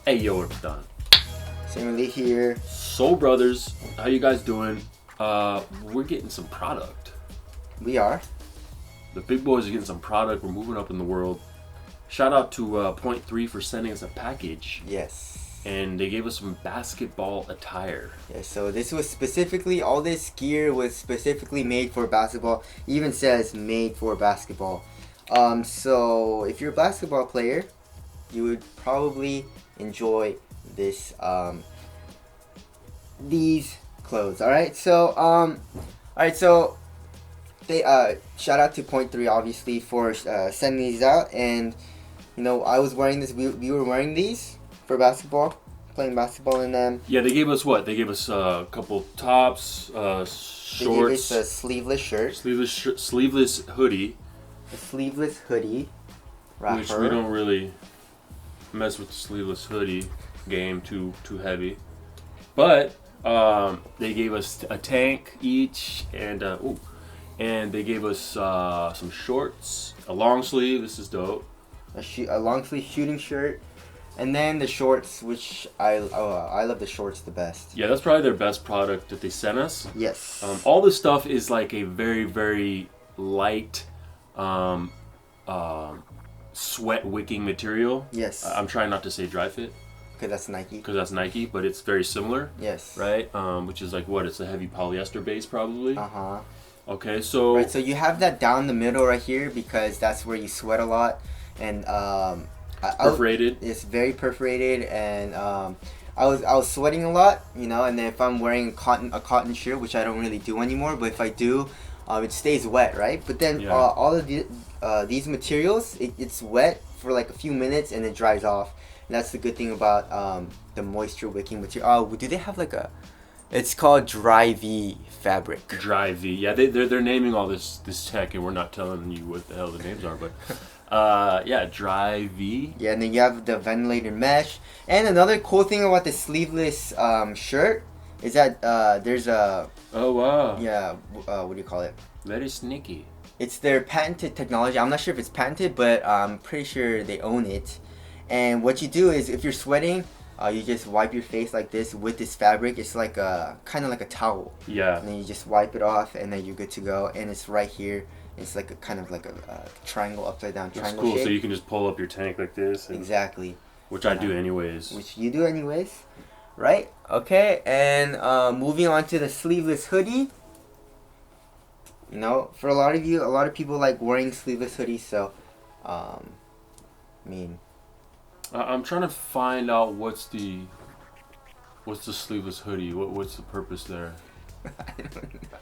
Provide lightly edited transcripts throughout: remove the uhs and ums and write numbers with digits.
Hey yo, what's done? Similarly here. So brothers, how you guys doing? We're getting some product. We are. The big boys are getting some product. We're moving up in the world. Shout out to Point 3 for sending us a package. Yes. And they gave us some basketball attire. Yeah, so this was specifically, all this gear was specifically made for basketball. Even says made for basketball. So if you're a basketball player, you would probably enjoy this these clothes. Alright, so they shout out to Point 3 obviously for sending these out, and you know, I was wearing this, we were wearing these for basketball, playing basketball in them. Yeah, they gave us what? They gave us a couple tops, shorts. They gave us a sleeveless shirt. Sleeveless hoodie. A sleeveless hoodie. Wrapper. Which we don't really mess with the sleeveless hoodie game too heavy. But they gave us a tank each, and they gave us some shorts, a long sleeve. This is dope. A long sleeve shooting shirt, and then the shorts, which I love the shorts the best. Yeah, that's probably their best product that they sent us. Yes. All this stuff is like a very, very light sweat wicking material. Yes. I'm trying not to say dry fit. Because that's Nike. Because that's Nike, but it's very similar. Yes. Right? Which is like what? It's a heavy polyester base probably. Uh-huh. Okay, so... Right, so you have that down the middle right here because that's where you sweat a lot. And perforated. It's very perforated, and I was sweating a lot, you know. And then if I'm wearing a cotton shirt, which I don't really do anymore, but if I do, it stays wet, right? But then all of these materials, it's wet for like a few minutes and it dries off. And that's the good thing about the moisture wicking material. Oh, do they have like a? It's called Dry V fabric. Dry V. Yeah, they're naming all this tech, and we're not telling you what the hell the names are, but. Yeah, Dry V. Yeah, and then you have the ventilated mesh. And another cool thing about the sleeveless shirt is that there's a... Oh, wow. Yeah, what do you call it? Very sneaky. It's their patented technology. I'm not sure if it's patented, but I'm pretty sure they own it. And what you do is, if you're sweating, you just wipe your face like this with this fabric. It's like kind of like a towel. Yeah. And then you just wipe it off, and then you're good to go. And it's right here. It's like a kind of like a triangle, upside down triangle. That's cool. shape. So you can just pull up your tank like this. Exactly. Which I do anyways. Which you do anyways, right? Okay, and moving on to the sleeveless hoodie. You know, for a lot of people like wearing sleeveless hoodies. So, I mean, I'm trying to find out what's the sleeveless hoodie. What's the purpose there? I don't know.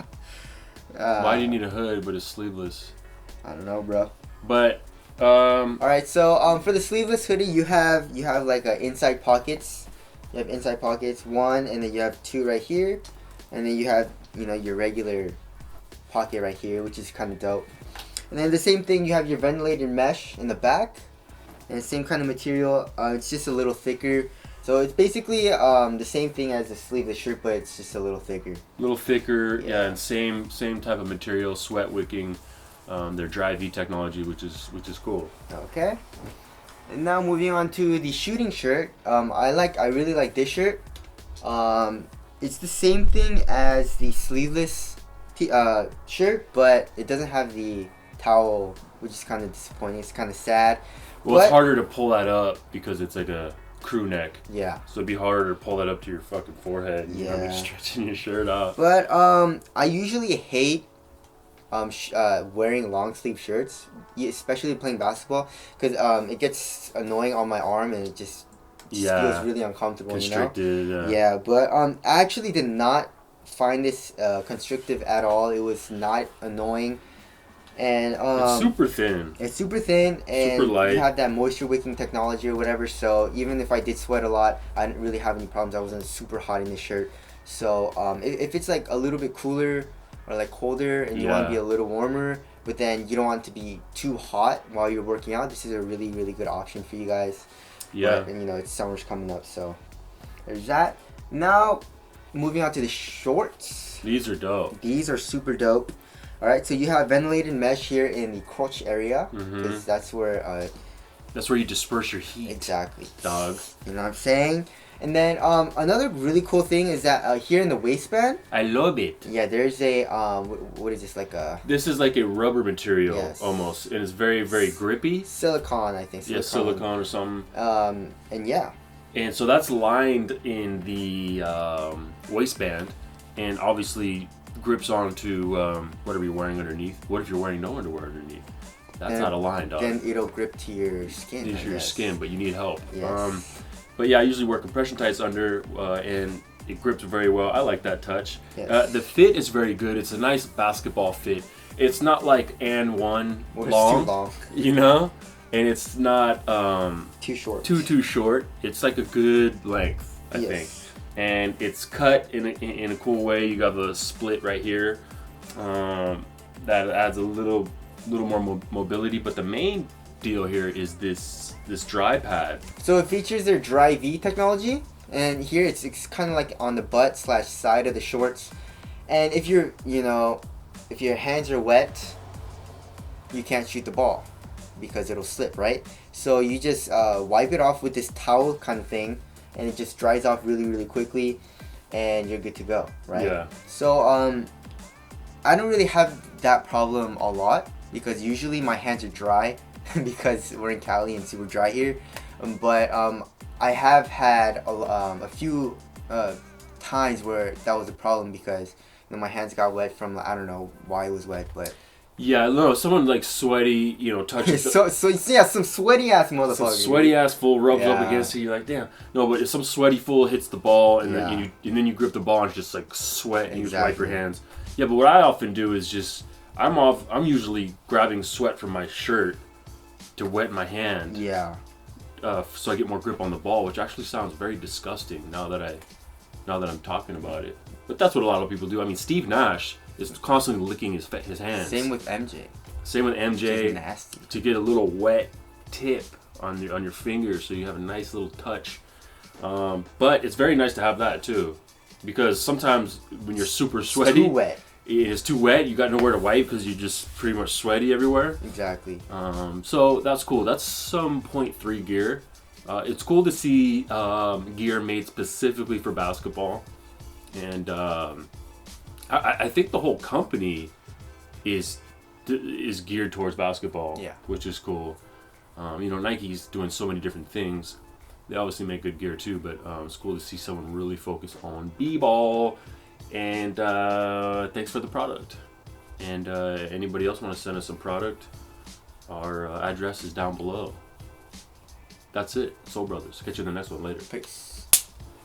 Why do you need a hood but it's sleeveless? I don't know, bro. But all right, so for the sleeveless hoodie, you have like inside pockets. You have inside pockets, one, and then you have two right here, and then you have, you know, your regular pocket right here, which is kind of dope. And then the same thing, you have your ventilated mesh in the back, and the same kind of material. It's just a little thicker. So it's basically the same thing as the sleeveless shirt, but it's just a little thicker. A little thicker, yeah, and same type of material, sweat wicking. Their Dry V technology, which is cool. Okay. And now moving on to the shooting shirt. I really like this shirt. It's the same thing as the sleeveless shirt, but it doesn't have the towel, which is kind of disappointing. It's kind of sad. Well, it's harder to pull that up because it's like a crew neck. Yeah. So it'd be harder to pull that up to your fucking forehead. And you're stretching your shirt out. But I usually hate wearing long sleeve shirts, especially playing basketball, because it gets annoying on my arm and it just feels really uncomfortable. Constricted. You know? Yeah. But I actually did not find this constrictive at all. It was not annoying. And it's super thin. It's super thin, and super light. You have that moisture wicking technology or whatever. So even if I did sweat a lot, I didn't really have any problems. I wasn't super hot in this shirt. So if it's like a little bit cooler or like colder, and you want to be a little warmer, but then you don't want it to be too hot while you're working out, this is a really, really good option for you guys. Yeah. And you know, it's summer's coming up, so there's that. Now moving on to the shorts. These are dope. These are super dope. All right, so you have ventilated mesh here in the crotch area, because that's where That's where you disperse your heat. Exactly. Dog. You know what I'm saying? And then another really cool thing is that here in the waistband. I love it. Yeah, there's a what is this, like a? This is like a rubber material, Yes. almost, and it's very, very grippy. Silicone, I think. Yeah, silicone or something. And yeah. And so that's lined in the waistband, and obviously grips onto whatever you're wearing underneath. What if you're wearing no underwear underneath? That's not aligned, dog. Then it'll grip to your skin. To your skin, but you need help. Yes. But yeah, I usually wear compression tights under, and it grips very well. I like that touch. Yes. The fit is very good. It's a nice basketball fit. It's not like and one Well, long, it's too long. you know, and it's not Too short. too short. It's like a good length, I think, and it's cut in a cool way. You got the split right here. That adds a little more mobility, but the main deal here is this dry pad. So it features their dry V technology, and here it's kind of like on the butt / side of the shorts. And if you're, if your hands are wet, you can't shoot the ball because it'll slip, right? So you just wipe it off with this towel kind of thing, and it just dries off really, really quickly, and you're good to go, right? Yeah. So I don't really have that problem a lot because usually my hands are dry because we're in Cali and super dry here. But I have had a few times where that was a problem because my hands got wet from, I don't know why it was wet, but yeah, no, someone like sweaty, touches. so yeah, some sweaty ass motherfucker. Some sweaty ass fool rubs up against it. You're like, damn. No, but if some sweaty fool hits the ball and then you grip the ball and it's just like sweat and you just wipe your hands. Yeah, but what I often do is just I'm usually grabbing sweat from my shirt to wet my hand. Yeah. So I get more grip on the ball, which actually sounds very disgusting now that I'm talking about it. But that's what a lot of people do. I mean, Steve Nash is constantly licking his hands. Same with MJ. Just nasty. To get a little wet tip on your finger, so you have a nice little touch. But it's very nice to have that too, because sometimes when you're super sweaty, it's too wet. It's too wet. You got nowhere to wipe because you're just pretty much sweaty everywhere. Exactly. So that's cool. That's some 0.3 gear. It's cool to see gear made specifically for basketball, and I think the whole company is geared towards basketball. Yeah. Which is cool. Nike's doing so many different things. They obviously make good gear too, but it's cool to see someone really focus on b-ball. And thanks for the product. And anybody else want to send us some product? Our address is down below. That's it. Soul Brothers. Catch you in the next one later. Peace.